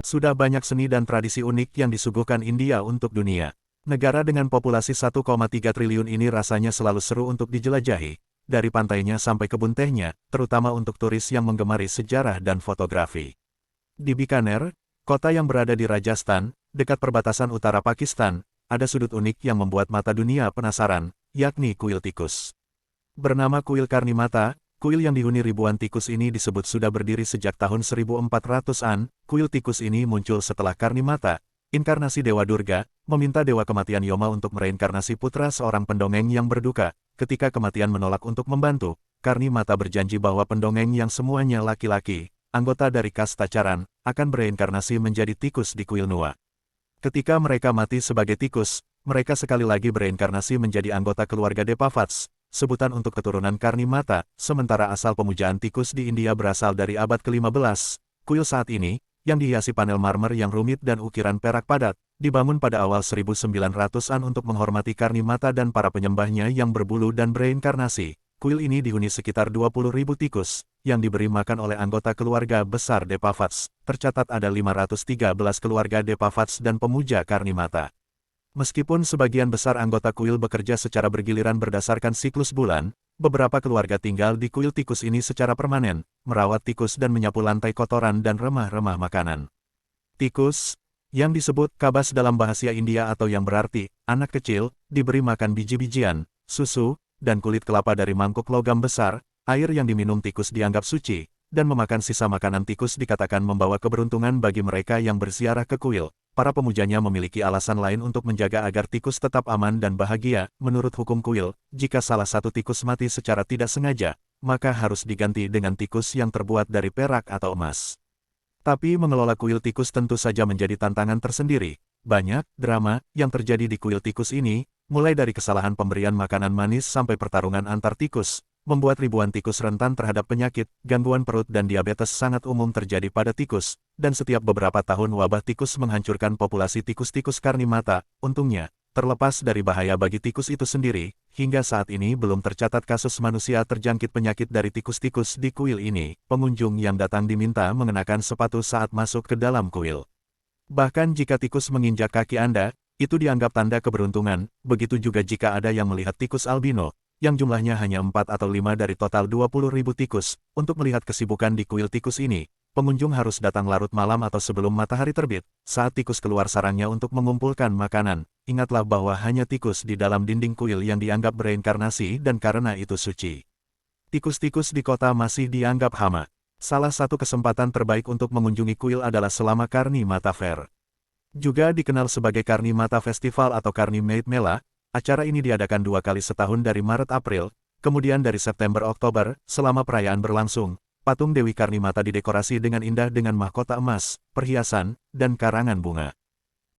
Sudah banyak seni dan tradisi unik yang disuguhkan India untuk dunia. Negara dengan populasi 1,3 triliun ini rasanya selalu seru untuk dijelajahi, dari pantainya sampai kebun tehnya, terutama untuk turis yang menggemari sejarah dan fotografi. Di Bikaner, kota yang berada di Rajasthan, dekat perbatasan utara Pakistan, ada sudut unik yang membuat mata dunia penasaran, yakni kuil tikus. Bernama kuil Karnimata, kuil yang dihuni ribuan tikus ini disebut sudah berdiri sejak tahun 1400-an. Kuil tikus ini muncul setelah Karnimata, inkarnasi Dewa Durga, meminta Dewa Kematian Yoma untuk mereinkarnasi putra seorang pendongeng yang berduka. Ketika kematian menolak untuk membantu, Karnimata berjanji bahwa pendongeng yang semuanya laki-laki, anggota dari kasta Charan, akan bereinkarnasi menjadi tikus di kuil Nua. Ketika mereka mati sebagai tikus, mereka sekali lagi bereinkarnasi menjadi anggota keluarga Depavats, sebutan untuk keturunan Karnimata. Sementara asal pemujaan tikus di India berasal dari abad ke-15. Kuil saat ini, yang dihiasi panel marmer yang rumit dan ukiran perak padat, dibangun pada awal 1900-an untuk menghormati Karnimata dan para penyembahnya yang berbulu dan bereinkarnasi. Kuil ini dihuni sekitar 20.000 tikus, yang diberi makan oleh anggota keluarga besar Depavats. Tercatat ada 513 keluarga Depavats dan pemuja Karnimata. Meskipun sebagian besar anggota kuil bekerja secara bergiliran berdasarkan siklus bulan, beberapa keluarga tinggal di kuil tikus ini secara permanen, merawat tikus dan menyapu lantai kotoran dan remah-remah makanan. Tikus, yang disebut kabas dalam bahasa India atau yang berarti anak kecil, diberi makan biji-bijian, susu, dan kulit kelapa dari mangkuk logam besar. Air yang diminum tikus dianggap suci, dan memakan sisa makanan tikus dikatakan membawa keberuntungan bagi mereka yang berziarah ke kuil. Para pemujanya memiliki alasan lain untuk menjaga agar tikus tetap aman dan bahagia. Menurut hukum kuil, jika salah satu tikus mati secara tidak sengaja, maka harus diganti dengan tikus yang terbuat dari perak atau emas. Tapi mengelola kuil tikus tentu saja menjadi tantangan tersendiri. Banyak drama yang terjadi di kuil tikus ini, mulai dari kesalahan pemberian makanan manis sampai pertarungan antar tikus, membuat ribuan tikus rentan terhadap penyakit, gangguan perut dan diabetes sangat umum terjadi pada tikus, dan setiap beberapa tahun wabah tikus menghancurkan populasi tikus-tikus Karnimata. Untungnya, terlepas dari bahaya bagi tikus itu sendiri, hingga saat ini belum tercatat kasus manusia terjangkit penyakit dari tikus-tikus di kuil ini. Pengunjung yang datang diminta mengenakan sepatu saat masuk ke dalam kuil. Bahkan jika tikus menginjak kaki Anda, itu dianggap tanda keberuntungan. Begitu juga jika ada yang melihat tikus albino, yang jumlahnya hanya 4 atau 5 dari total 20.000 tikus. Untuk melihat kesibukan di kuil tikus ini, pengunjung harus datang larut malam atau sebelum matahari terbit, saat tikus keluar sarangnya untuk mengumpulkan makanan. Ingatlah bahwa hanya tikus di dalam dinding kuil yang dianggap bereinkarnasi dan karena itu suci. Tikus-tikus di kota masih dianggap hama. Salah satu kesempatan terbaik untuk mengunjungi kuil adalah selama Karnimata Fair. Juga dikenal sebagai Karnimata Festival atau Karnimate Mela. Acara ini diadakan 2 kali setahun dari Maret-April, kemudian dari September-Oktober. Selama perayaan berlangsung, patung Dewi Karnimata didekorasi dengan indah dengan mahkota emas, perhiasan, dan karangan bunga.